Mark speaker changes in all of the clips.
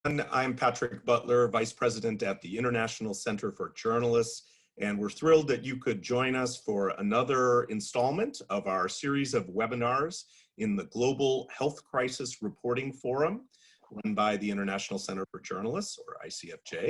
Speaker 1: I'm Patrick Butler, Vice President at the International Center for Journalists, and we're thrilled that you could join us for another installment of our series of webinars in the Global Health Crisis Reporting Forum, run by the International Center for Journalists, or ICFJ.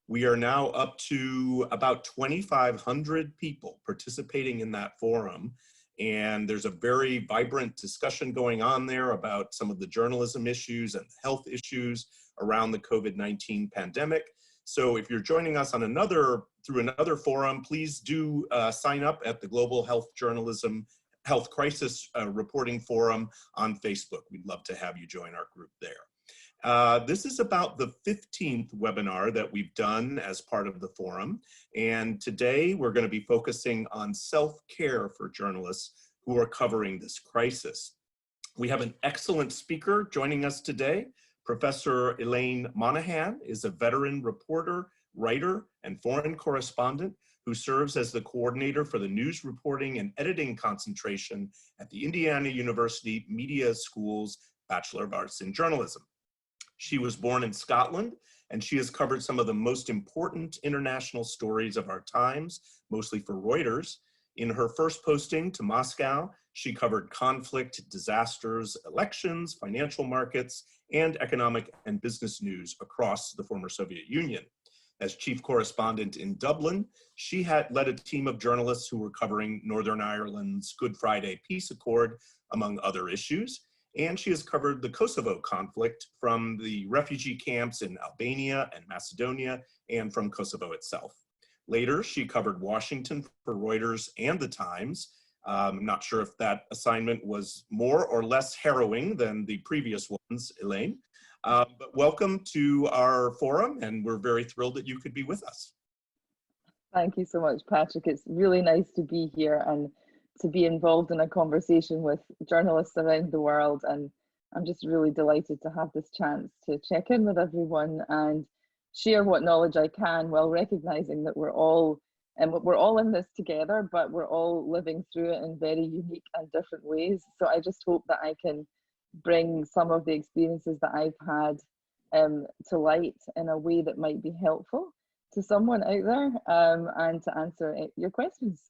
Speaker 1: We are now up to about 2,500 people participating in that forum, and there's a very vibrant discussion going on there about some of the journalism issues and health issues around the COVID-19 pandemic. So if you're joining us on through another forum, please do sign up at the Global Health Crisis Reporting Forum on Facebook. We'd love to have you join our group there. This is about the 15th webinar that we've done as part of the forum. And today we're going to be focusing on self-care for journalists who are covering this crisis. We have an excellent speaker joining us today. Professor Elaine Monahan is a veteran reporter, writer, and foreign correspondent who serves as the coordinator for the news reporting and editing concentration at the Indiana University Media School's Bachelor of Arts in Journalism. She was born in Scotland, and she has covered some of the most important international stories of our times, mostly for Reuters. In her first posting to Moscow, she covered conflict, disasters, elections, financial markets, and economic and business news across the former Soviet Union. As chief correspondent in Dublin, she had led a team of journalists who were covering Northern Ireland's Good Friday Peace Accord, among other issues. And she has covered the Kosovo conflict from the refugee camps in Albania and Macedonia and from Kosovo itself. Later, she covered Washington for Reuters and The Times. I'm not sure if that assignment was more or less harrowing than the previous ones, Elaine. But welcome to our forum, and we're very thrilled that you could be with us.
Speaker 2: Thank you so much, Patrick. It's really nice to be here and to be involved in a conversation with journalists around the world. And I'm just really delighted to have this chance to check in with everyone and share what knowledge I can, while recognizing that we're all in this together, but we're all living through it in very unique and different ways. So I just hope that I can bring some of the experiences that I've had to light in a way that might be helpful to someone out there and to answer your questions.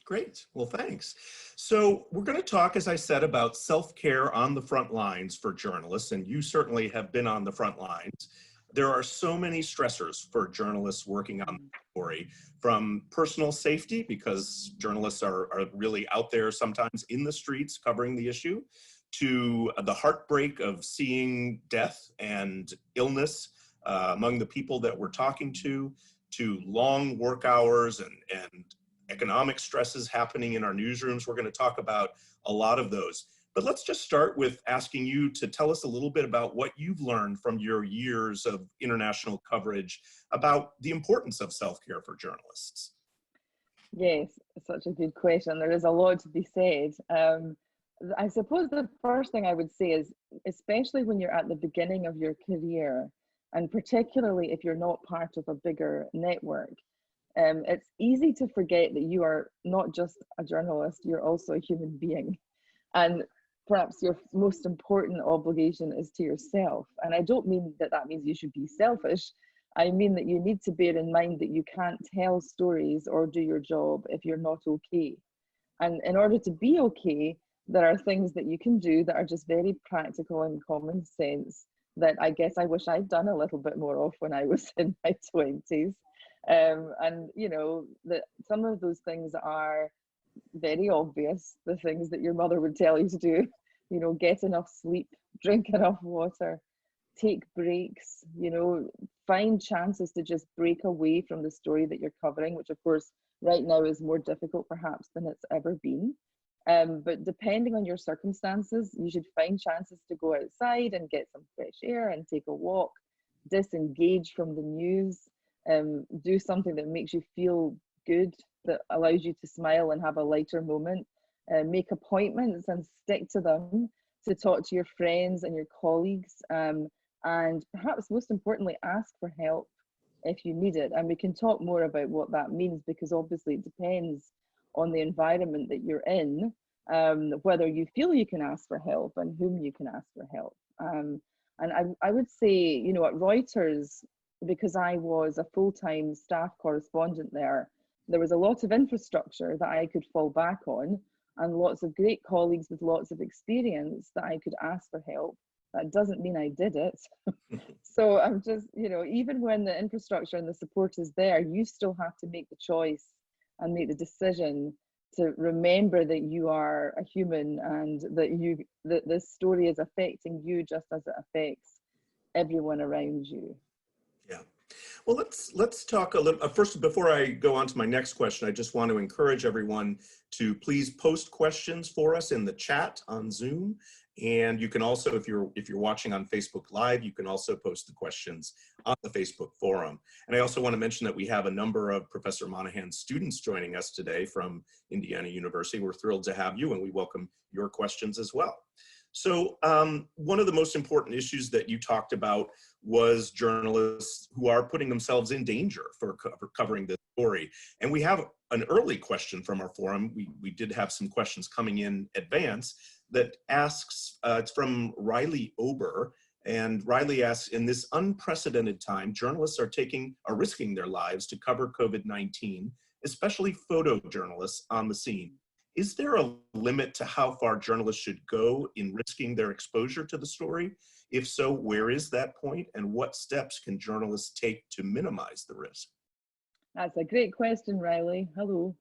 Speaker 1: Great. Well, thanks. So we're going to talk, as I said, about self-care on the front lines for journalists, and you certainly have been on the front lines. There are so many stressors for journalists working on the story, from personal safety, because journalists are really out there sometimes in the streets covering the issue, to the heartbreak of seeing death and illness among the people that we're talking to long work hours and economic stresses happening in our newsrooms. We're going to talk about a lot of those. But let's just start with asking you to tell us a little bit about what you've learned from your years of international coverage about the importance of self-care for journalists.
Speaker 2: Yes, such a good question. There is a lot to be said. I suppose the first thing I would say is, especially when you're at the beginning of your career, and particularly if you're not part of a bigger network, it's easy to forget that you are not just a journalist, you're also a human being. And perhaps your most important obligation is to yourself. And I don't mean that that means you should be selfish. I mean that you need to bear in mind that you can't tell stories or do your job if you're not okay. And in order to be okay, there are things that you can do that are just very practical and common sense that I guess I wish I'd done a little bit more of when I was in my 20s. And you know, that some of those things are very obvious, the things that your mother would tell you to do. You know, get enough sleep, drink enough water, take breaks, you know, find chances to just break away from the story that you're covering, which of course right now is more difficult perhaps than it's ever been. But depending on your circumstances, you should find chances to go outside and get some fresh air and take a walk, disengage from the news, do something that makes you feel good, that allows you to smile and have a lighter moment, make appointments and stick to them, to talk to your friends and your colleagues, and perhaps most importantly, ask for help if you need it. And we can talk more about what that means, because obviously it depends on the environment that you're in, whether you feel you can ask for help and whom you can ask for help. And I would say, you know, at Reuters, because I was a full-time staff correspondent there was a lot of infrastructure that I could fall back on, and lots of great colleagues with lots of experience that I could ask for help. That doesn't mean I did it. So I'm just, you know, even when the infrastructure and the support is there, you still have to make the choice and make the decision to remember that you are a human, and that this story is affecting you just as it affects everyone around you.
Speaker 1: Yeah. Well, let's talk a little first. Before I go on to my next question, I just want to encourage everyone to please post questions for us in the chat on Zoom. And you can also, if you're watching on Facebook Live, you can also post the questions on the Facebook forum. And I also want to mention that we have a number of Professor Monahan's students joining us today from Indiana University. We're thrilled to have you, and we welcome your questions as well. So one of the most important issues that you talked about was journalists who are putting themselves in danger for covering this story. And we have an early question from our forum. We did have some questions coming in advance that asks, it's from Riley Ober. And Riley asks, in this unprecedented time, journalists are risking their lives to cover COVID-19, especially photojournalists on the scene. Is there a limit to how far journalists should go in risking their exposure to the story? If so, where is that point, and what steps can journalists take to minimize the risk?
Speaker 2: That's a great question, Riley. Hello.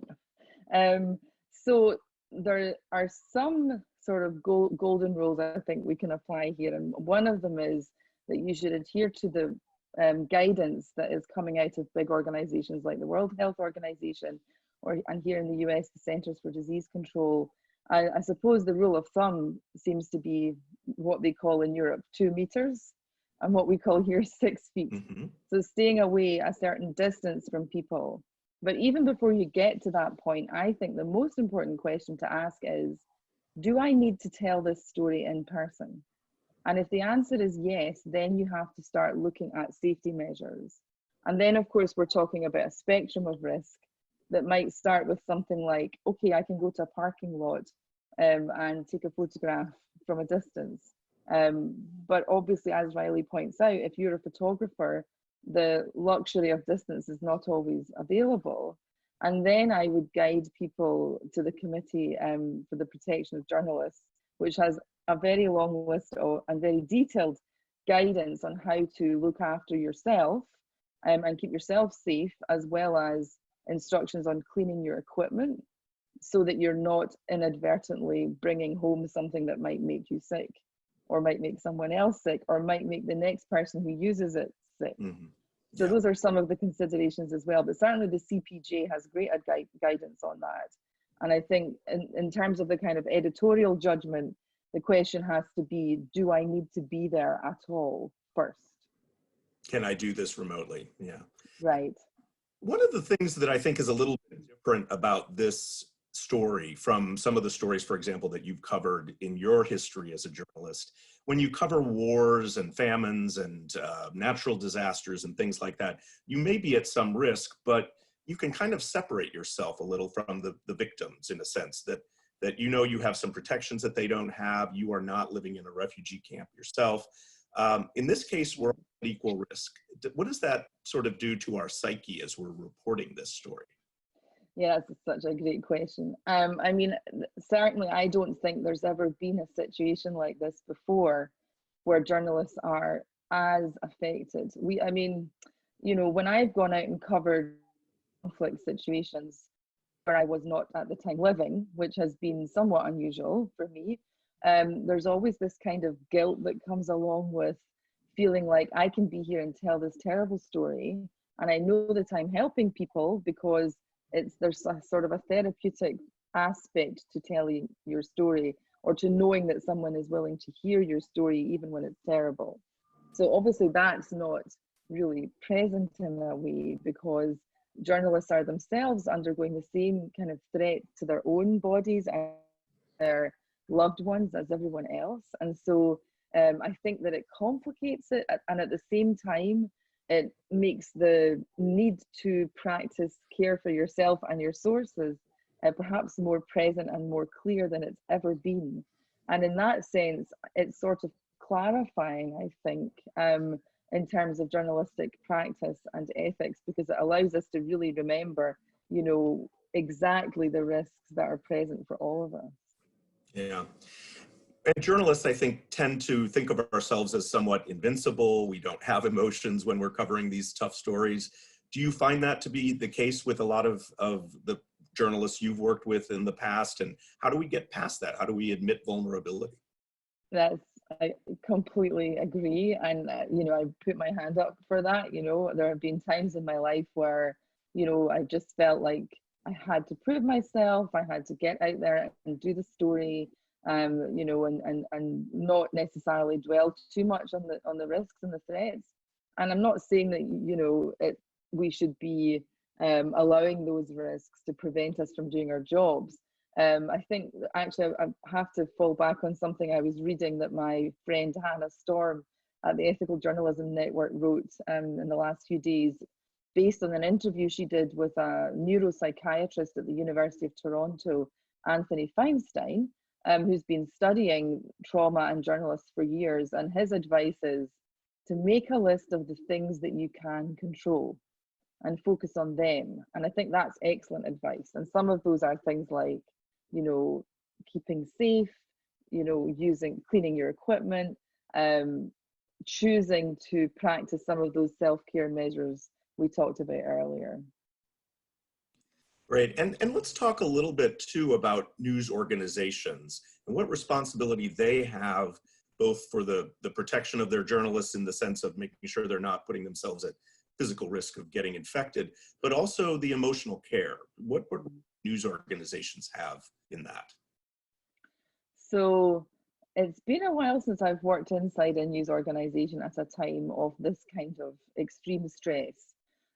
Speaker 2: So there are some sort of golden rules I think we can apply here, and one of them is that you should adhere to the guidance that is coming out of big organizations like the World Health Organization, and here in the US, the Centers for Disease Control. I suppose the rule of thumb seems to be what they call in Europe 2 meters, and what we call here 6 feet. Mm-hmm. So staying away a certain distance from people. But even before you get to that point, I think the most important question to ask is, do I need to tell this story in person? And if the answer is yes, then you have to start looking at safety measures. And then, of course, we're talking about a spectrum of risk that might start with something like, okay, I can go to a parking lot and take a photograph from a distance. But obviously, as Riley points out, if you're a photographer, the luxury of distance is not always available. And then I would guide people to the Committee for the Protection of Journalists, which has a very long list and very detailed guidance on how to look after yourself and keep yourself safe, as well as instructions on cleaning your equipment so that you're not inadvertently bringing home something that might make you sick, or might make someone else sick, or might make the next person who uses it sick. Mm-hmm. So those are some of the considerations as well, but certainly the CPJ has great guidance on that. And I think in terms of the kind of editorial judgment, the question has to be, do I need to be there at all first?
Speaker 1: Can I do this remotely? Yeah.
Speaker 2: Right.
Speaker 1: One of the things that I think is a little bit different about this story from some of the stories, for example, that you've covered in your history as a journalist, when you cover wars and famines and natural disasters and things like that, you may be at some risk, but you can kind of separate yourself a little from the victims, in a sense that you know you have some protections that they don't have. You are not living in a refugee camp yourself. In this case, we're at equal risk. What does that sort of do to our psyche as we're reporting this story?
Speaker 2: Yeah, that's such a great question. I mean, certainly I don't think there's ever been a situation like this before where journalists are as affected. I mean, you know, when I've gone out and covered conflict situations where I was not at the time living, which has been somewhat unusual for me, there's always this kind of guilt that comes along with feeling like I can be here and tell this terrible story, and I know that I'm helping people because there's a sort of a therapeutic aspect to telling your story, or to knowing that someone is willing to hear your story even when it's terrible. So obviously that's not really present in a way, because journalists are themselves undergoing the same kind of threat to their own bodies and their loved ones as everyone else. And so I think that it complicates it, and at the same time it makes the need to practice care for yourself and your sources perhaps more present and more clear than it's ever been. And in that sense, it sort of clarifying, I think, in terms of journalistic practice and ethics, because it allows us to really remember, you know, exactly the risks that are present for all of us.
Speaker 1: Yeah. And journalists, I think, tend to think of ourselves as somewhat invincible. We don't have emotions when we're covering these tough stories. Do you find that to be the case with a lot of the journalists you've worked with in the past? And how do we get past that? How do we admit vulnerability?
Speaker 2: I completely agree. And, you know, I put my hand up for that. You know, there have been times in my life where, you know, I just felt like I had to prove myself. I had to get out there and do the story, you know, and not necessarily dwell too much on the risks and the threats. And I'm not saying that, you know, we should be allowing those risks to prevent us from doing our jobs. I think actually I have to fall back on something I was reading that my friend Hannah Storm at the Ethical Journalism Network wrote in the last few days, based on an interview she did with a neuropsychiatrist at the University of Toronto, Anthony Feinstein, who's been studying trauma and journalists for years. And his advice is to make a list of the things that you can control and focus on them. And I think that's excellent advice. And some of those are things like, you know, keeping safe, you know, cleaning your equipment, choosing to practice some of those self-care measures we talked about earlier.
Speaker 1: Great. And let's talk a little bit too about news organizations and what responsibility they have, both for the protection of their journalists in the sense of making sure they're not putting themselves at physical risk of getting infected, but also the emotional care. What news organizations have in that? So
Speaker 2: it's been a while since I've worked inside a news organization at a time of this kind of extreme stress.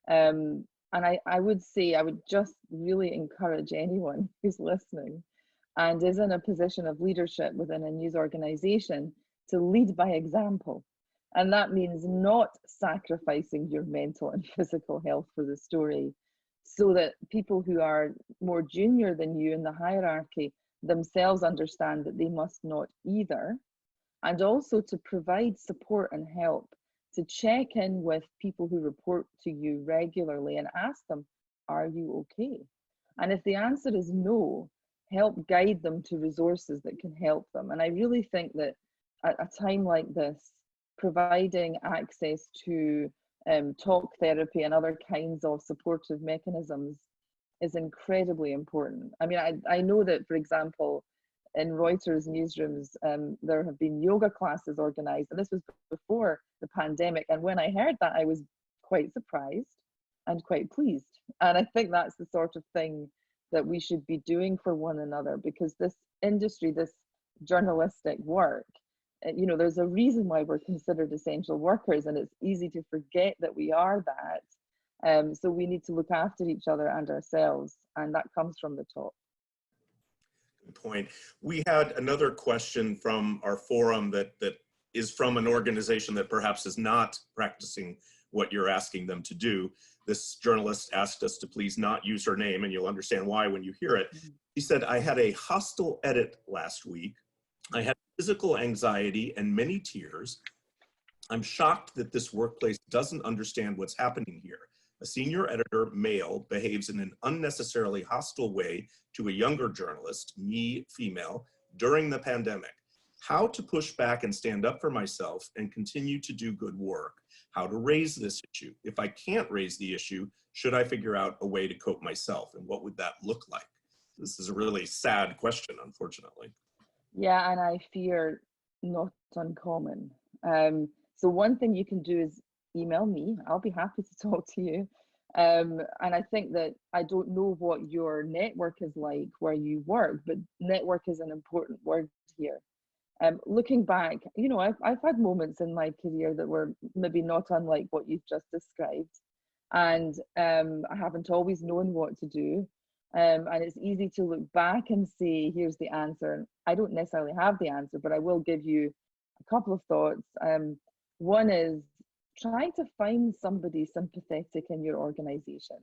Speaker 2: And I would say, I would just really encourage anyone who's listening and is in a position of leadership within a news organization to lead by example. And that means not sacrificing your mental and physical health for the story, so that people who are more junior than you in the hierarchy themselves understand that they must not either. And also to provide support and help, to check in with people who report to you regularly and ask them, are you okay? And if the answer is no, help guide them to resources that can help them. And I really think that at a time like this, providing access to talk therapy and other kinds of supportive mechanisms is incredibly important. I mean, I know that, for example, in Reuters newsrooms, there have been yoga classes organized, and this was before the pandemic. And when I heard that, I was quite surprised and quite pleased. And I think that's the sort of thing that we should be doing for one another, because this industry, this journalistic work, you know, there's a reason why we're considered essential workers, and it's easy to forget that we are that. So we need to look after each other and ourselves, and that comes from the top.
Speaker 1: Good point. We had another question from our forum that is from an organization that perhaps is not practicing what you're asking them to do. This journalist asked us to please not use her name, and you'll understand why when you hear it. She said, I had a hostile edit last week. I had physical anxiety and many tears. I'm shocked that this workplace doesn't understand what's happening here. A senior editor, male, behaves in an unnecessarily hostile way to a younger journalist, me, female, during the pandemic. How to push back and stand up for myself and continue to do good work. How to raise this issue. If I can't raise the issue, should I figure out a way to cope myself? And what would that look like? This is a really sad question, unfortunately.
Speaker 2: Yeah, and I fear not uncommon. So one thing you can do is email me. I'll be happy to talk to you. And I think that, I don't know what your network is like where you work, but network is an important word here. Looking back, you know, I've had moments in my career that were maybe not unlike what you've just described. And I haven't always known what to do. And it's easy to look back and say, here's the answer. I don't necessarily have the answer, but I will give you a couple of thoughts. One is, try to find somebody sympathetic in your organization.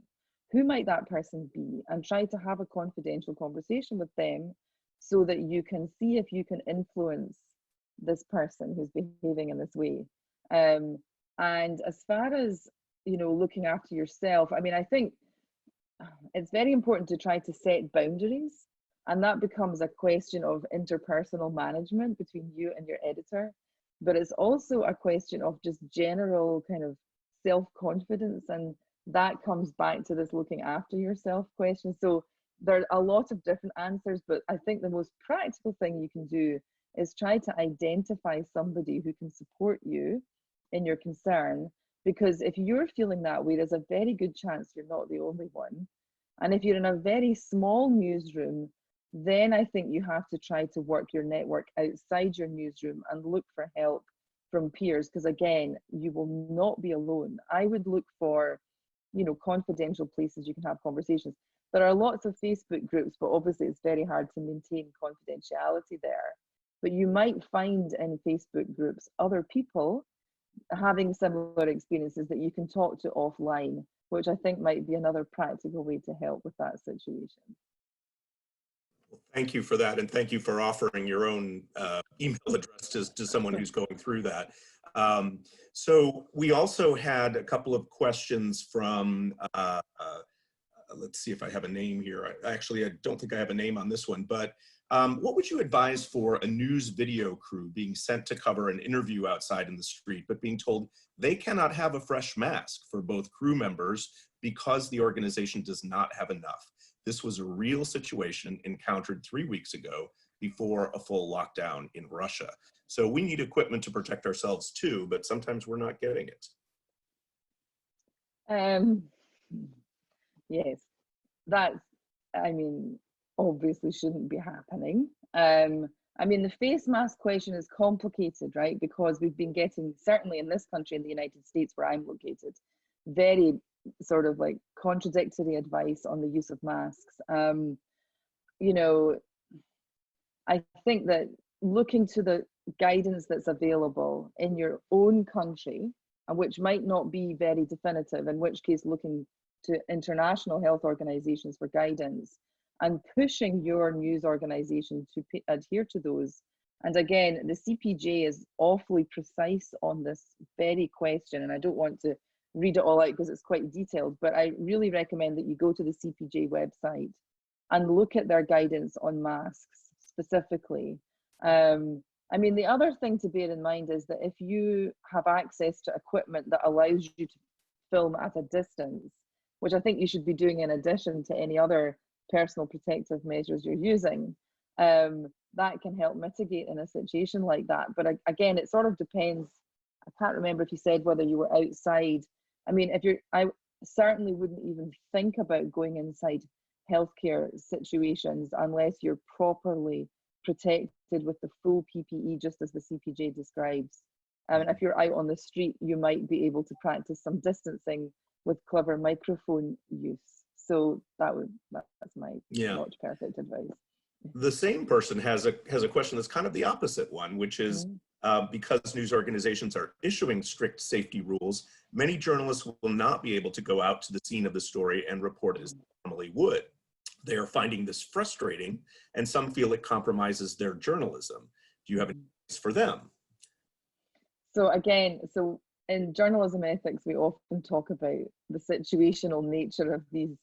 Speaker 2: Who might that person be? And try to have a confidential conversation with them so that you can see if you can influence this person who's behaving in this way. And as far as, looking after yourself, I mean, I think it's very important to try to set boundaries, and that becomes a question of interpersonal management between you and your editor. But it's also a question of just general kind of self-confidence, and that comes back to this looking after yourself question. So there are a lot of different answers, but I think the most practical thing you can do is try to identify somebody who can support you in your concern, because if you're feeling that way, there's a very good chance you're not the only one. And if you're in a very small newsroom, then I think you have to try to work your network outside your newsroom and look for help from peers, because again, you will not be alone. I would look for, confidential places you can have conversations. There are lots of Facebook groups, but obviously it's very hard to maintain confidentiality there. But you might find in Facebook groups other people having similar experiences that you can talk to offline, which I think might be another practical way to help with that situation.
Speaker 1: Well, thank you for that, and thank you for offering your own email address to someone who's going through that. So we also had a couple of questions from, let's see if I have a name here. Actually, I don't think I have a name on this one, but what would you advise for a news video crew being sent to cover an interview outside in the street, but being told they cannot have a fresh mask for both crew members because the organization does not have enough? This was a real situation encountered 3 weeks ago before a full lockdown in Russia. So we need equipment to protect ourselves too, but sometimes we're not getting it.
Speaker 2: Yes, that's, I mean, obviously shouldn't be happening. I mean, the face mask question is complicated, right? Because we've been getting, certainly in this country, in the United States where I'm located, very sort of like contradictory advice on the use of masks. I think that looking to the guidance that's available in your own country, and which might not be very definitive, in which case looking to international health organizations for guidance and pushing your news organization to adhere to those. And again, the CPJ is awfully precise on this very question, and I don't want to read it all out because it's quite detailed, but I really recommend that you go to the CPJ website and look at their guidance on masks specifically. I mean, the other thing to bear in mind is that if you have access to equipment that allows you to film at a distance, which I think you should be doing in addition to any other personal protective measures you're using, that can help mitigate in a situation like that. But again, it sort of depends. I can't remember if you said whether you were outside. I mean, I certainly wouldn't even think about going inside healthcare situations unless you're properly protected with the full PPE, just as the CPJ describes. And if you're out on the street, you might be able to practice some distancing with clever microphone use. So that's my not perfect advice.
Speaker 1: The same person has a question that's kind of the opposite one, which is because news organizations are issuing strict safety rules, many journalists will not be able to go out to the scene of the story and report as they normally would. They are finding this frustrating, and some feel it compromises their journalism. Do you have advice for them?
Speaker 2: So again, in journalism ethics, we often talk about the situational nature of these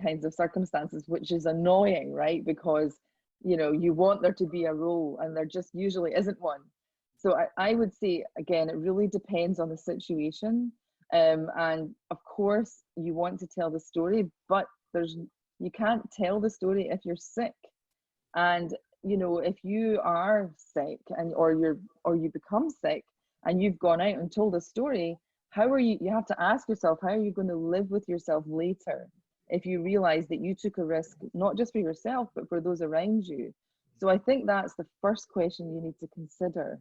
Speaker 2: kinds of circumstances, which is annoying, right? Because, you want there to be a role and there just usually isn't one. So I would say, again, it really depends on the situation. And of course, you want to tell the story, but you can't tell the story if you're sick. And, if you are sick or you become sick and you've gone out and told a story, you have to ask yourself, how are you going to live with yourself later if you realize that you took a risk, not just for yourself, but for those around you? So I think that's the first question you need to consider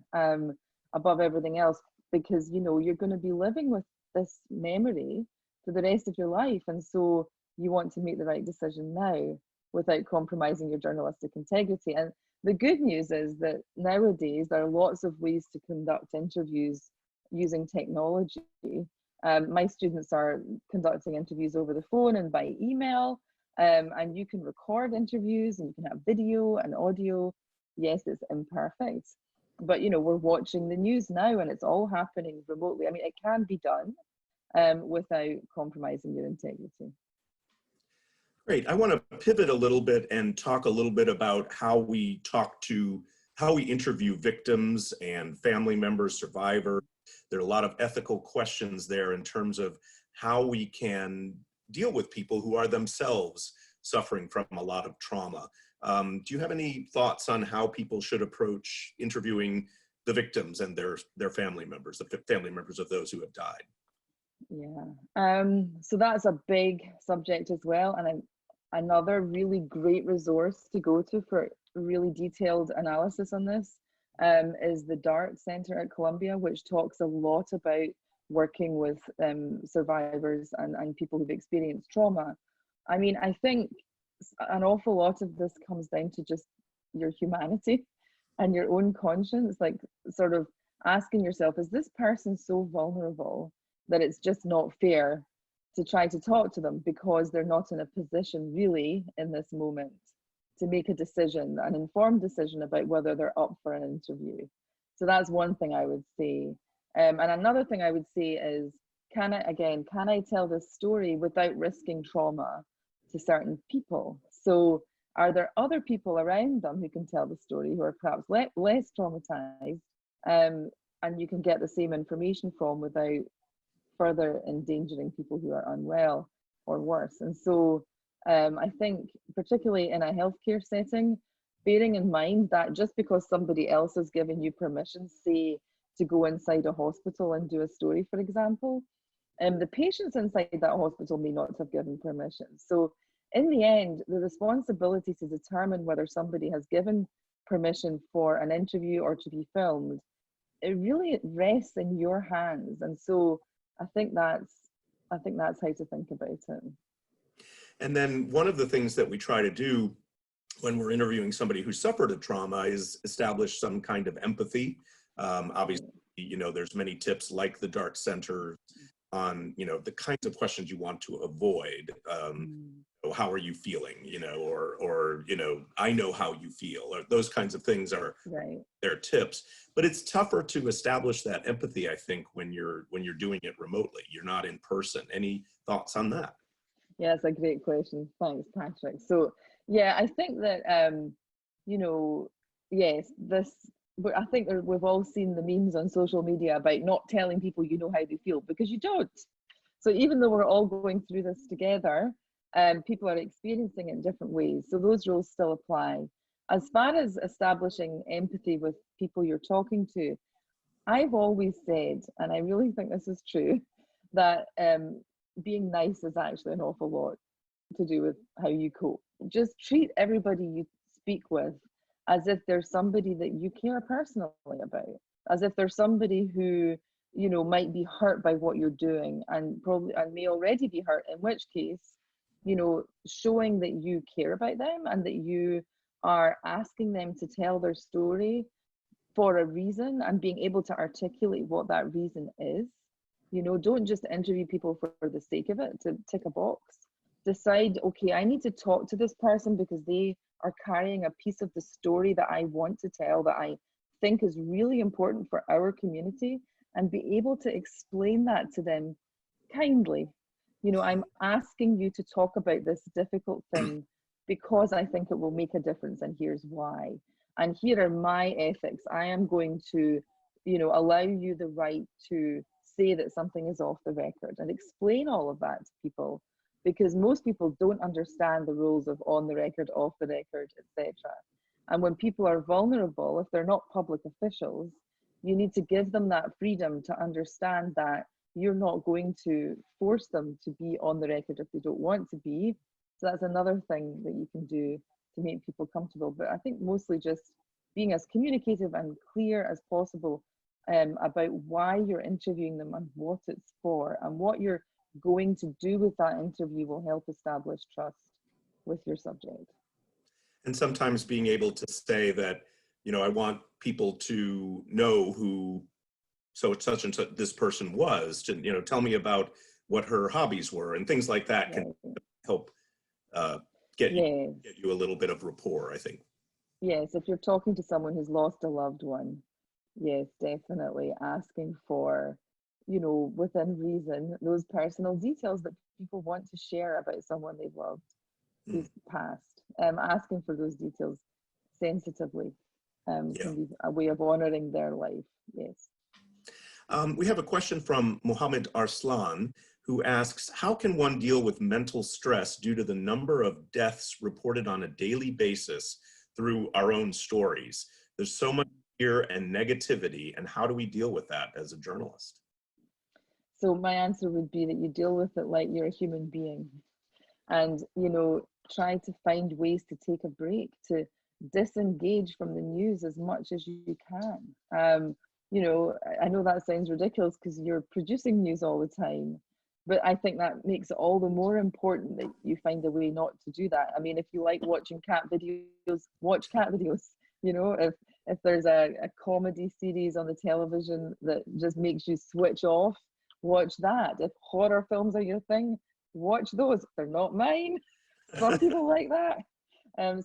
Speaker 2: above everything else, because, you're going to be living with this memory for the rest of your life. And so you want to make the right decision now without compromising your journalistic integrity. And the good news is that nowadays there are lots of ways to conduct interviews using technology. My students are conducting interviews over the phone and by email, and you can record interviews and you can have video and audio. Yes, it's imperfect, but you know, we're watching the news now and it's all happening remotely. I mean, it can be done without compromising your integrity.
Speaker 1: Great. I want to pivot a little bit and talk a little bit about how we interview victims and family members, survivors. There are a lot of ethical questions there in terms of how we can deal with people who are themselves suffering from a lot of trauma. Do you have any thoughts on how people should approach interviewing the victims and their family members, the family members of those who have died?
Speaker 2: Yeah, so that's a big subject as well, and another really great resource to go to for really detailed analysis on this is the DART Center at Columbia, which talks a lot about working with survivors and people who've experienced trauma. I mean, I think an awful lot of this comes down to just your humanity and your own conscience, like sort of asking yourself, is this person so vulnerable that it's just not fair to try to talk to them because they're not in a position really in this moment to make a decision, an informed decision about whether they're up for an interview. So that's one thing I would say. And another thing I would say is, can I tell this story without risking trauma to certain people? So are there other people around them who can tell the story who are perhaps less traumatized, and you can get the same information from without further endangering people who are unwell or worse? And so I think particularly in a healthcare setting, bearing in mind that just because somebody else has given you permission, say, to go inside a hospital and do a story, for example, the patients inside that hospital may not have given permission. So in the end, the responsibility to determine whether somebody has given permission for an interview or to be filmed, it really rests in your hands. And so I think that's how to think about it.
Speaker 1: And then one of the things that we try to do when we're interviewing somebody who suffered a trauma is establish some kind of empathy. Obviously, you know, there's many tips like the DART Center on, you know, the kinds of questions you want to avoid. How are you feeling? You know, or you know, I know how you feel. Or those kinds of things are their tips. But it's tougher to establish that empathy, I think, when you're doing it remotely. You're not in person. Any thoughts on that?
Speaker 2: Yeah, it's a great question. Thanks, Patrick. So yeah, I think that you know, yes, but I think we've all seen the memes on social media about not telling people you know how they feel, because you don't. So even though we're all going through this together, people are experiencing it in different ways. So those rules still apply. As far as establishing empathy with people you're talking to, I've always said, and I really think this is true, that being nice is actually an awful lot to do with how you cope. Just treat everybody you speak with as if there's somebody that you care personally about, as if there's somebody who, you know, might be hurt by what you're doing and may already be hurt, in which case, you know, showing that you care about them and that you are asking them to tell their story for a reason and being able to articulate what that reason is. You know, don't just interview people for the sake of it, to tick a box. Decide, okay, I need to talk to this person because they are carrying a piece of the story that I want to tell, that I think is really important for our community, and be able to explain that to them kindly. You know, I'm asking you to talk about this difficult thing because I think it will make a difference, and here's why. And here are my ethics. I am going to, you know, allow you the right to say that something is off the record, and explain all of that to people, because most people don't understand the rules of on the record, off the record, etc. And when people are vulnerable, if they're not public officials, you need to give them that freedom to understand that you're not going to force them to be on the record if they don't want to be. So that's another thing that you can do to make people comfortable. But I think mostly just being as communicative and clear as possible about why you're interviewing them and what it's for, and what you're going to do with that interview will help establish trust with your subject.
Speaker 1: And sometimes being able to say that, you know, I want people to know who such and such this person was, to, you know, tell me about what her hobbies were and things like that can help get you a little bit of rapport, I think.
Speaker 2: Yes, if you're talking to someone who's lost a loved one, Yes, definitely asking for, within reason, those personal details that people want to share about someone they've loved
Speaker 1: Mm,
Speaker 2: who's passed. Asking for those details sensitively
Speaker 1: yeah.
Speaker 2: can be a way of honoring their life. Yes.
Speaker 1: We have a question from Mohammed Arslan, who asks, how can one deal with mental stress due to the number of deaths reported on a daily basis through our own stories? There's so much fear and negativity, and how do we deal with that as a journalist?
Speaker 2: So my answer would be that you deal with it like you're a human being, and try to find ways to take a break, to disengage from the news as much as you can. I know that sounds ridiculous because you're producing news all the time, but I think that makes it all the more important that you find a way not to do that. I mean, if you like watching cat videos, watch cat videos. If there's a comedy series on the television that just makes you switch off, watch that. If horror films are your thing, watch those. They're not mine. Some people like that.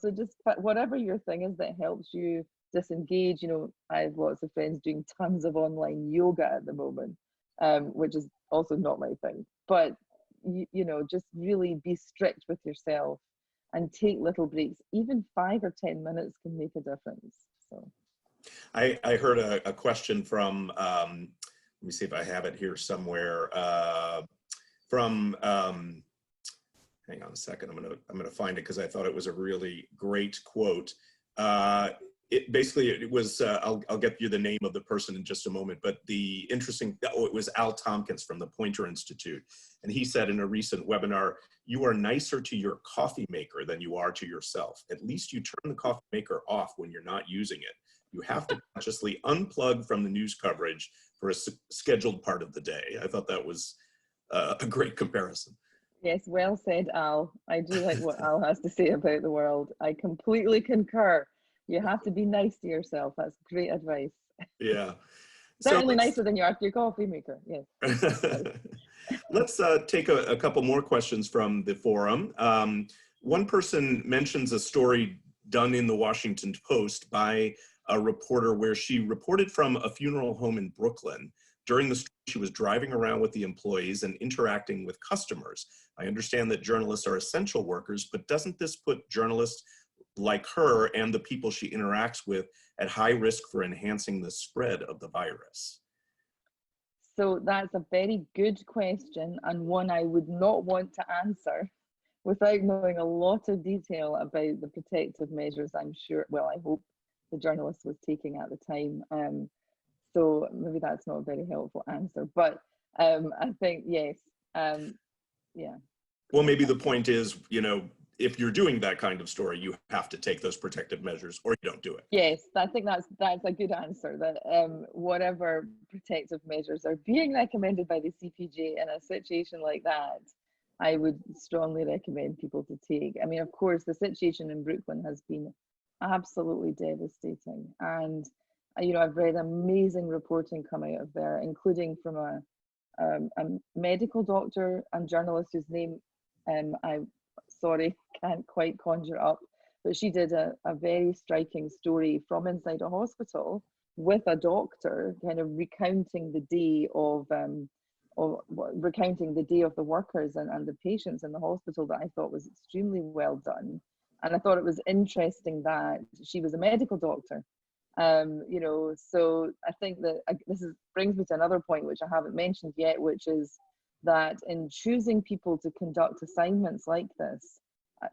Speaker 2: So just whatever your thing is that helps you disengage. I have lots of friends doing tons of online yoga at the moment, which is also not my thing. But just really be strict with yourself and take little breaks. Even 5 or 10 minutes can make a difference. So
Speaker 1: I heard a question from, let me see if I have it here somewhere, from, hang on a second, I'm gonna find it because I thought it was a really great quote. It was, I'll get you the name of the person in just a moment, but it was Al Tompkins from the Poynter Institute. And he said in a recent webinar, you are nicer to your coffee maker than you are to yourself. At least you turn the coffee maker off when you're not using it. You have to consciously unplug from the news coverage for a scheduled part of the day. I thought that was a great comparison.
Speaker 2: yes, well said, Al. I do like what Al has to say about the world. I completely concur. You have to be nice to yourself. That's great advice.
Speaker 1: Yeah. So
Speaker 2: Certainly nicer than you are to your coffee maker. Yes.
Speaker 1: let's take a couple more questions from the forum. One person mentions a story done in the Washington Post by a reporter where she reported from a funeral home in Brooklyn. During the story, she was driving around with the employees and interacting with customers. I understand that journalists are essential workers, but doesn't this put journalists like her and the people she interacts with at high risk for enhancing the spread of the virus?
Speaker 2: So that's a very good question, and one I would not want to answer without knowing a lot of detail about the protective measures I'm sure, well, I hope the journalist was taking at the time. So maybe that's not a very helpful answer, but I think, yes, yeah.
Speaker 1: Well, maybe the point is, if you're doing that kind of story, you have to take those protective measures or you don't do it.
Speaker 2: Yes, I think that's a good answer, that whatever protective measures are being recommended by the CPJ in a situation like that, I would strongly recommend people to take. I mean, of course, the situation in Brooklyn has been absolutely devastating. And, I've read amazing reporting come out of there, including from a medical doctor and journalist whose name I, sorry, can't quite conjure up, but she did a very striking story from inside a hospital with a doctor kind of recounting the day of the workers and the patients in the hospital, that I thought was extremely well done. And I thought it was interesting that she was a medical doctor. So I think that brings me to another point which I haven't mentioned yet, which is that in choosing people to conduct assignments like this,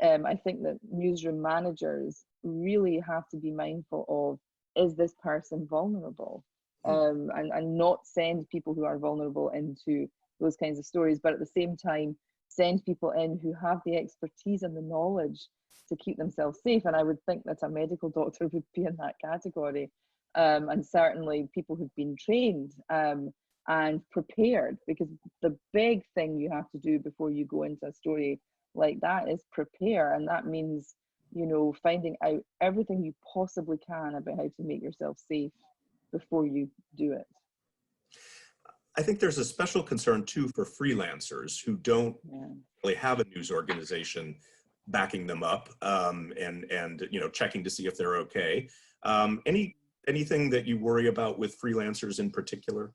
Speaker 2: I think that newsroom managers really have to be mindful of, is this person vulnerable? And not send people who are vulnerable into those kinds of stories, but at the same time, send people in who have the expertise and the knowledge to keep themselves safe. And I would think that a medical doctor would be in that category. And certainly people who've been trained and prepared, because the big thing you have to do before you go into a story like that is prepare. And that means, finding out everything you possibly can about how to make yourself safe before you do it.
Speaker 1: I think there's a special concern too for freelancers who don't really have a news organization backing them up and checking to see if they're okay. Any anything that you worry about with freelancers in particular?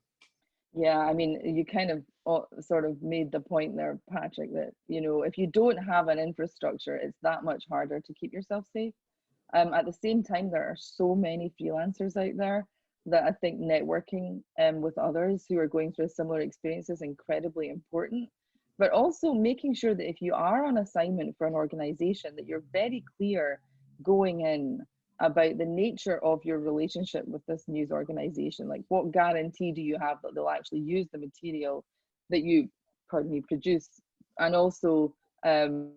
Speaker 2: Yeah, I mean, you kind of sort of made the point there, Patrick, that, you know, if you don't have an infrastructure, it's that much harder to keep yourself safe. At the same time, there are so many freelancers out there that I think networking with others who are going through a similar experience is incredibly important. But also making sure that if you are on assignment for an organization, that you're very clear going in about the nature of your relationship with this news organization. Like, what guarantee do you have that they'll actually use the material that you, pardon me, produce? And also, you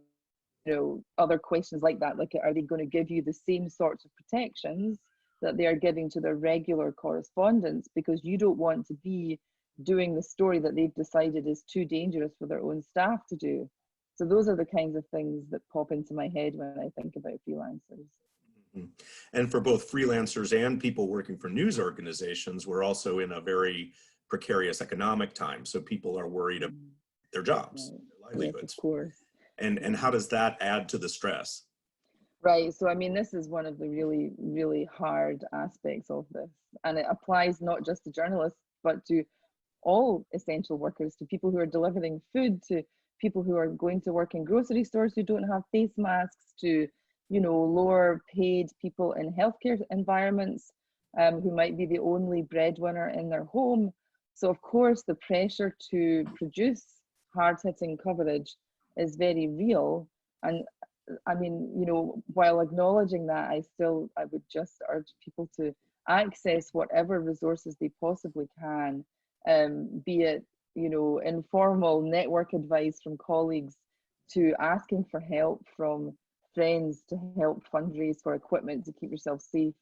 Speaker 2: know, other questions like that, like, are they going to give you the same sorts of protections that they are giving to their regular correspondents, because you don't want to be doing the story that they've decided is too dangerous for their own staff to do. So those are the kinds of things that pop into my head when I think about freelancers.
Speaker 1: And for both freelancers and people working for news organizations, we're also in a very precarious economic time. So people are worried about their jobs,
Speaker 2: Right.
Speaker 1: their livelihoods.
Speaker 2: Yes, of course.
Speaker 1: And how does that add to the stress?
Speaker 2: Right. So, I mean, this is one of the really, really hard aspects of this. And it applies not just to journalists, but to all essential workers, to people who are delivering food, to people who are going to work in grocery stores who don't have face masks, to, you know, lower paid people in healthcare environments who might be the only breadwinner in their home. So of course the pressure to produce hard-hitting coverage is very real. And I mean, you know, while acknowledging that, I would just urge people to access whatever resources they possibly can, be it, you know, informal network advice from colleagues, to asking for help from friends to help fundraise for equipment to keep yourself safe.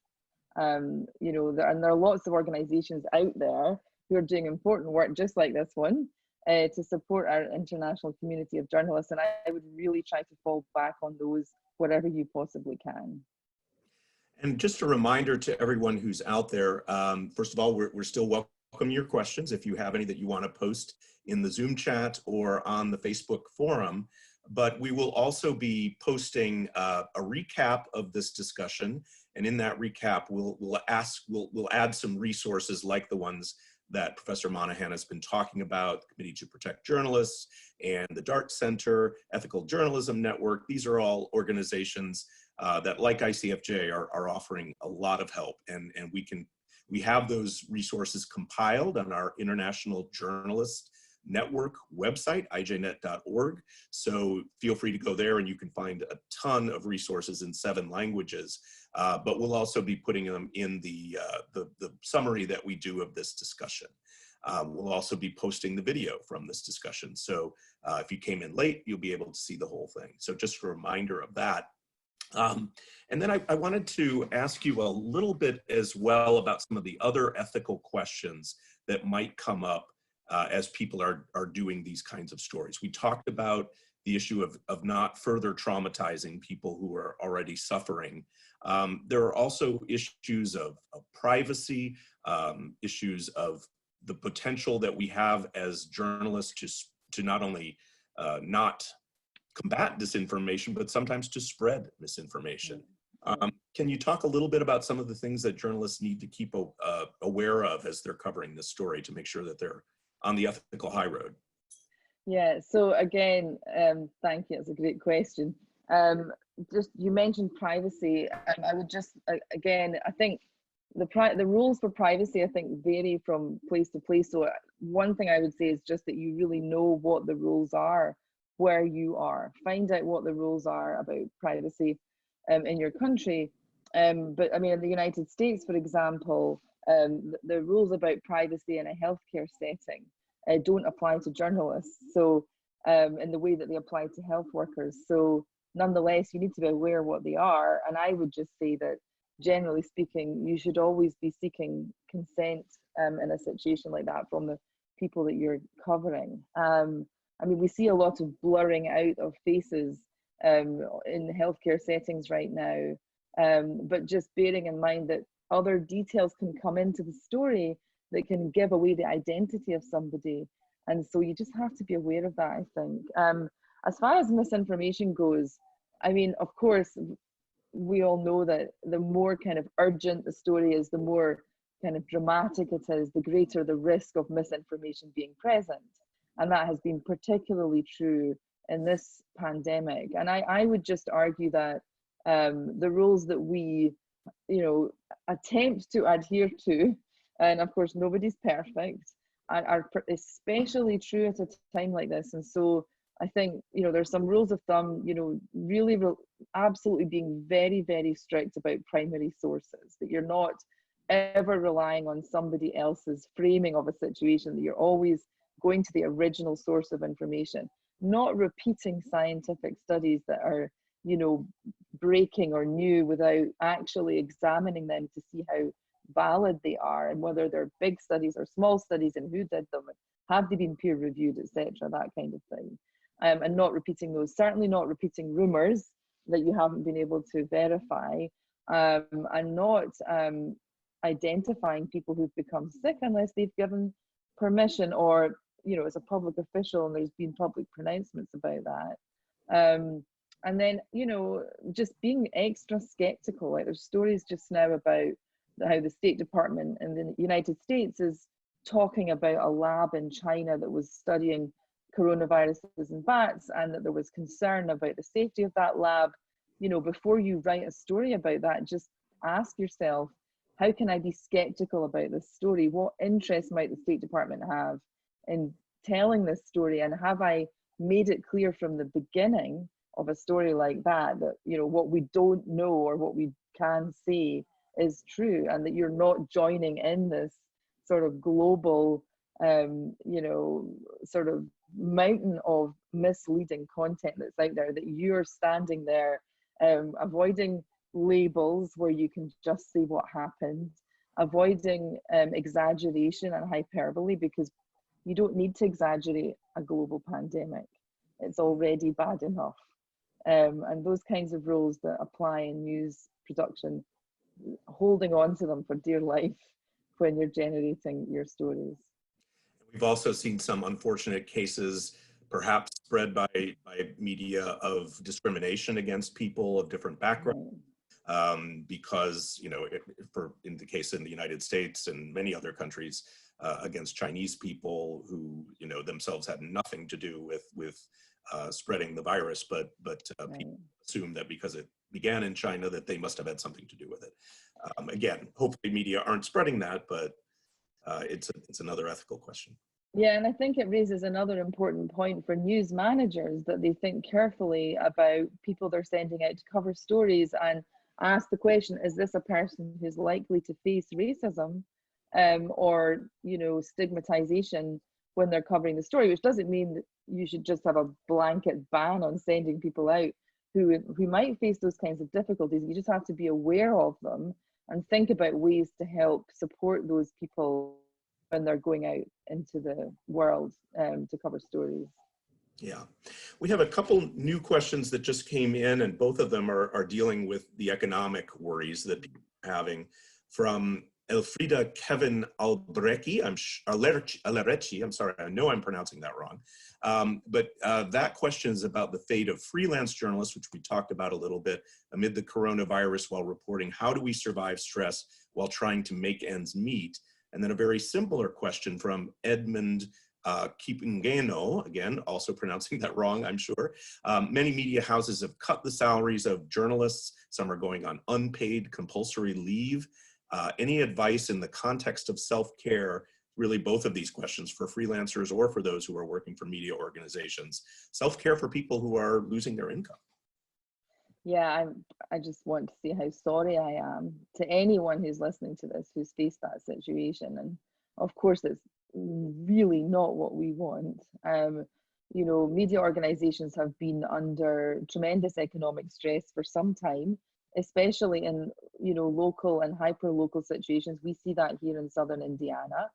Speaker 2: You know, there are lots of organizations out there who are doing important work just like this one, to support our international community of journalists. And I would really try to fall back on those wherever you possibly can.
Speaker 1: And just a reminder to everyone who's out there, first of all, we're still welcome your questions if you have any that you want to post in the Zoom chat or on the Facebook forum. But we will also be posting a recap of this discussion. And in that recap, we'll add some resources like the ones that Professor Monahan has been talking about, the Committee to Protect Journalists and the DART Center, Ethical Journalism Network. These are all organizations that, like ICFJ, are offering a lot of help. And we have those resources compiled on our International Journalist Network website, ijnet.org. So feel free to go there and you can find a ton of resources in 7 languages. But we'll also be putting them in the summary that we do of this discussion. We'll also be posting the video from this discussion. So if you came in late, you'll be able to see the whole thing. So just a reminder of that. And then I wanted to ask you a little bit as well about some of the other ethical questions that might come up as people are doing these kinds of stories. We talked about the issue of not further traumatizing people who are already suffering. There are also issues of privacy, issues of the potential that we have as journalists to not only not combat disinformation, but sometimes to spread misinformation. Can you talk a little bit about some of the things that journalists need to keep aware of as they're covering this story to make sure that they're on the ethical high road?
Speaker 2: Yeah, so again, thank you, it's a great question. Just, you mentioned privacy, and I would just, again, I think the rules for privacy, I think, vary from place to place. So one thing I would say is just that you really know what the rules are where you are. Find out what the rules are about privacy in your country. But I mean, in the United States, for example, the rules about privacy in a healthcare setting don't apply to journalists, so in the way that they apply to health workers. So nonetheless, you need to be aware what they are. And I would just say that, generally speaking, you should always be seeking consent in a situation like that from the people that you're covering. I mean, we see a lot of blurring out of faces in healthcare settings right now, but just bearing in mind that other details can come into the story that can give away the identity of somebody. And so you just have to be aware of that, I think. As far as misinformation goes, I mean, of course, we all know that the more kind of urgent the story is, the more kind of dramatic it is, the greater the risk of misinformation being present. And that has been particularly true in this pandemic. And I would just argue that the rules that we, attempt to adhere to, and of course nobody's perfect, are especially true at a time like this. And so I think, there's some rules of thumb, really absolutely being very, very strict about primary sources, that you're not ever relying on somebody else's framing of a situation, that you're always going to the original source of information, not repeating scientific studies that are, breaking or new without actually examining them to see how valid they are and whether they're big studies or small studies and who did them, and have they been peer reviewed, etc., that kind of thing. And not repeating those, certainly not repeating rumors that you haven't been able to verify, and not identifying people who've become sick unless they've given permission, or as a public official and there's been public pronouncements about that. And then just being extra skeptical. Like, there's stories just now about how the State Department in the United States is talking about a lab in China that was studying coronaviruses in bats, and that there was concern about the safety of that lab. Before you write a story about that, just ask yourself, how can I be skeptical about this story? What interest might the State Department have in telling this story? And have I made it clear from the beginning of a story like that, that, what we don't know or what we can say is true, and that you're not joining in this sort of global, sort of mountain of misleading content that's out there, that you're standing there avoiding labels where you can just say what happened, avoiding exaggeration and hyperbole, because you don't need to exaggerate a global pandemic. It's already bad enough. And those kinds of rules that apply in news production, holding on to them for dear life when you're generating your stories.
Speaker 1: We've also seen some unfortunate cases, perhaps spread by media, of discrimination against people of different backgrounds, because, in the case in the United States and many other countries, against Chinese people who, themselves had nothing to do with spreading the virus, but people assume that because it began in China that they must have had something to do with it. Again, hopefully media aren't spreading that, but it's another ethical question.
Speaker 2: Yeah, and I think it raises another important point for news managers, that they think carefully about people they're sending out to cover stories and ask the question, is this a person who's likely to face racism or stigmatization when they're covering the story? Which doesn't mean that you should just have a blanket ban on sending people out who might face those kinds of difficulties. You just have to be aware of them and think about ways to help support those people when they're going out into the world to cover stories.
Speaker 1: Yeah, we have a couple new questions that just came in, and both of them are dealing with the economic worries that people are having. From Elfrida Kevin Albrecki, Alerecci, I'm sorry, I know I'm pronouncing that wrong. But that question is about the fate of freelance journalists, which we talked about a little bit, amid the coronavirus while reporting. How do we survive stress while trying to make ends meet? And then a very similar question from Edmund Kipingeno, again, also pronouncing that wrong, I'm sure. Many media houses have cut the salaries of journalists. Some are going on unpaid compulsory leave. Any advice in the context of self-care, really both of these questions, for freelancers or for those who are working for media organizations, self-care for people who are losing their income?
Speaker 2: Yeah, I just want to say how sorry I am to anyone who's listening to this who's faced that situation. And of course, it's really not what we want. Media organizations have been under tremendous economic stress for some time, especially in local and hyper-local situations. We see that here in southern Indiana,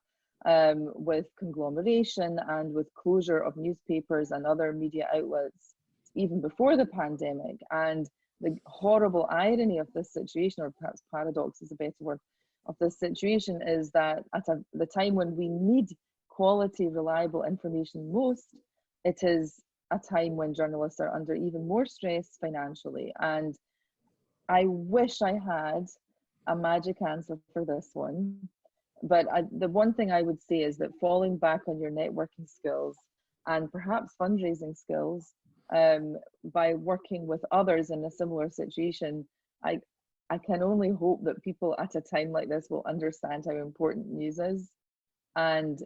Speaker 2: with conglomeration and with closure of newspapers and other media outlets even before the pandemic. And the horrible irony of this situation, or perhaps paradox is a better word, of this situation, is that at the time when we need quality, reliable information most, it is a time when journalists are under even more stress financially. And I wish I had a magic answer for this one. But the one thing I would say is that falling back on your networking skills and perhaps fundraising skills, by working with others in a similar situation, I, I can only hope that people at a time like this will understand how important news is and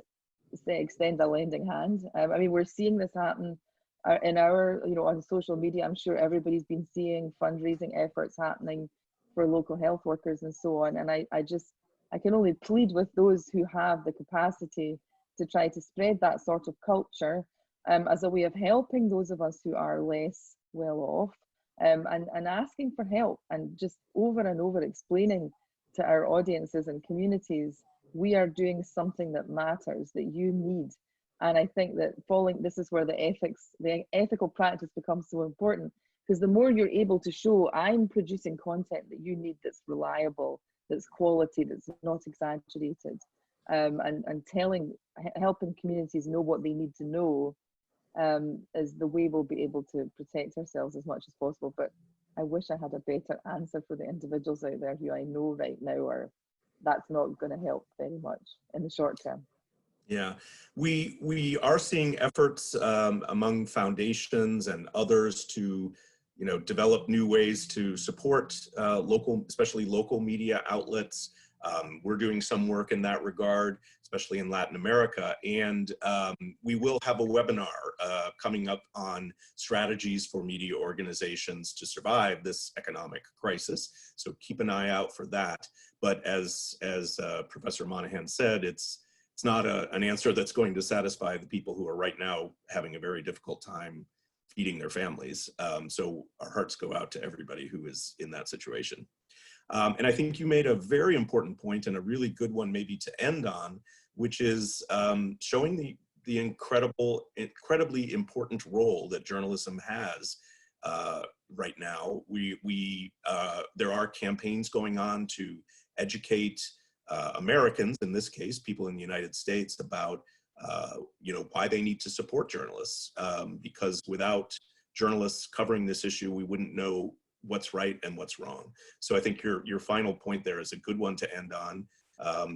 Speaker 2: say extend a lending hand. I mean, we're seeing this happen in our, on social media. I'm sure everybody's been seeing fundraising efforts happening for local health workers and so on. And I can only plead with those who have the capacity to try to spread that sort of culture, as a way of helping those of us who are less well off, and asking for help, and just over and over explaining to our audiences and communities, we are doing something that matters, that you need. And I think that this is where the ethical practice becomes so important, because the more you're able to show, I'm producing content that you need, that's reliable, that's quality, that's not exaggerated, and helping communities know what they need to know, is the way we'll be able to protect ourselves as much as possible. But I wish I had a better answer for the individuals out there who I know right now that's not going to help very much in the short term.
Speaker 1: Yeah, we are seeing efforts among foundations and others to, develop new ways to support especially local media outlets. We're doing some work in that regard, especially in Latin America. And we will have a webinar coming up on strategies for media organizations to survive this economic crisis. So keep an eye out for that. But as Professor Monahan said, it's not an answer that's going to satisfy the people who are right now having a very difficult time feeding their families. So our hearts go out to everybody who is in that situation. And I think you made a very important point, and a really good one maybe to end on, which is showing the incredibly important role that journalism has right now. There are campaigns going on to educate Americans, in this case, people in the United States, about why they need to support journalists, because without journalists covering this issue, we wouldn't know what's right and what's wrong. So I think your final point there is a good one to end on.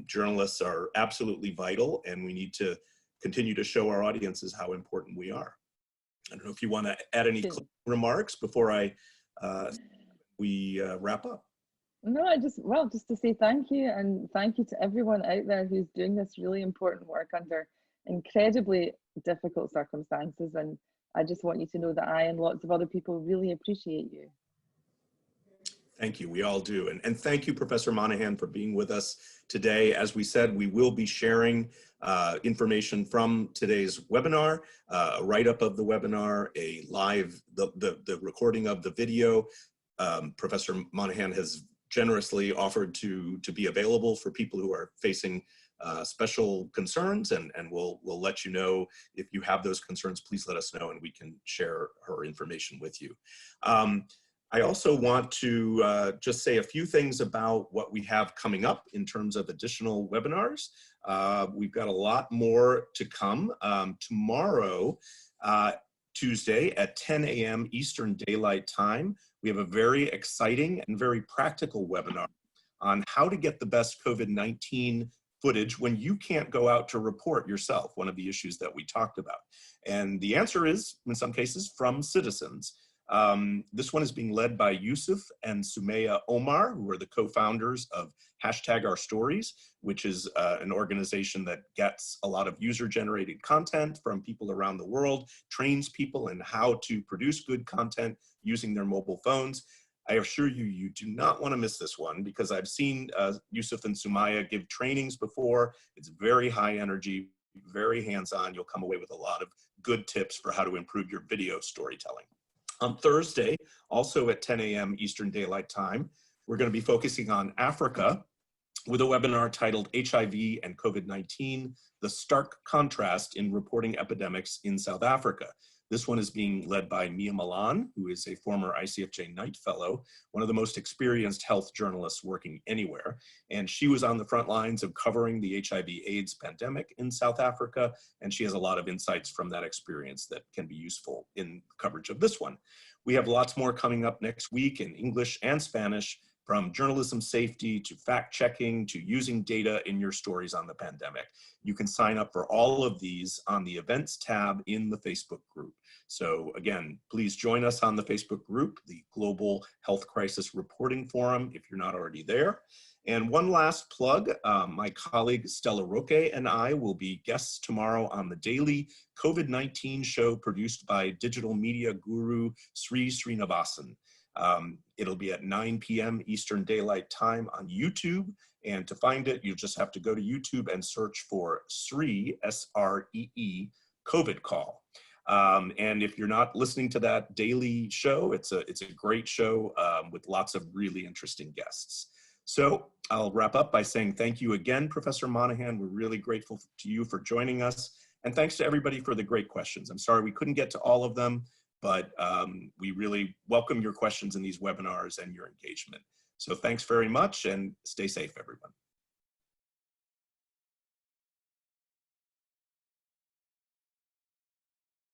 Speaker 1: Journalists are absolutely vital, and we need to continue to show our audiences how important we are. I don't know if you want to add any remarks before we wrap up.
Speaker 2: No, just to say thank you, and thank you to everyone out there who's doing this really important work under incredibly difficult circumstances. And I just want you to know that I and lots of other people really appreciate you.
Speaker 1: Thank you, we all do. And thank you, Professor Monahan, for being with us today. As we said, we will be sharing information from today's webinar, a write-up of the webinar, the recording of the video. Professor Monahan has generously offered to be available for people who are facing special concerns, and we'll let you know if you have those concerns. Please let us know, and we can share her information with you. I also want to just say a few things about what we have coming up in terms of additional webinars. We've got a lot more to come. Tomorrow, Tuesday at 10 a.m. Eastern Daylight Time, we have a very exciting and very practical webinar on how to get the best COVID-19 footage when you can't go out to report yourself, one of the issues that we talked about. And the answer is, in some cases, from citizens. This one is being led by Yusuf and Sumaya Omar, who are the co-founders of #OurStories, which is an organization that gets a lot of user-generated content from people around the world, trains people in how to produce good content using their mobile phones. I assure you, you do not want to miss this one, because I've seen Yusuf and Sumaya give trainings before. It's very high energy, very hands-on. You'll come away with a lot of good tips for how to improve your video storytelling. On Thursday, also at 10 a.m. Eastern Daylight Time, we're going to be focusing on Africa with a webinar titled HIV and COVID-19, the stark contrast in reporting epidemics in South Africa. This one is being led by Mia Milan, who is a former ICFJ Knight Fellow, one of the most experienced health journalists working anywhere. And she was on the front lines of covering the HIV/AIDS pandemic in South Africa, and she has a lot of insights from that experience that can be useful in coverage of this one. We have lots more coming up next week in English and Spanish, from journalism safety to fact checking to using data in your stories on the pandemic. You can sign up for all of these on the events tab in the Facebook group. So again, please join us on the Facebook group, the Global Health Crisis Reporting Forum, if you're not already there. And one last plug, my colleague Stella Roque and I will be guests tomorrow on the daily COVID-19 show produced by digital media guru Sri Srinivasan. It'll be at 9 p.m. Eastern Daylight Time on YouTube. And to find it, you just have to go to YouTube and search for Sree, S-R-E-E, COVID Call. And if you're not listening to that daily show, it's a great show with lots of really interesting guests. So I'll wrap up by saying thank you again, Professor Monahan. We're really grateful to you for joining us. And thanks to everybody for the great questions. I'm sorry we couldn't get to all of them, but we really welcome your questions in these webinars and your engagement. So thanks very much and stay safe, everyone.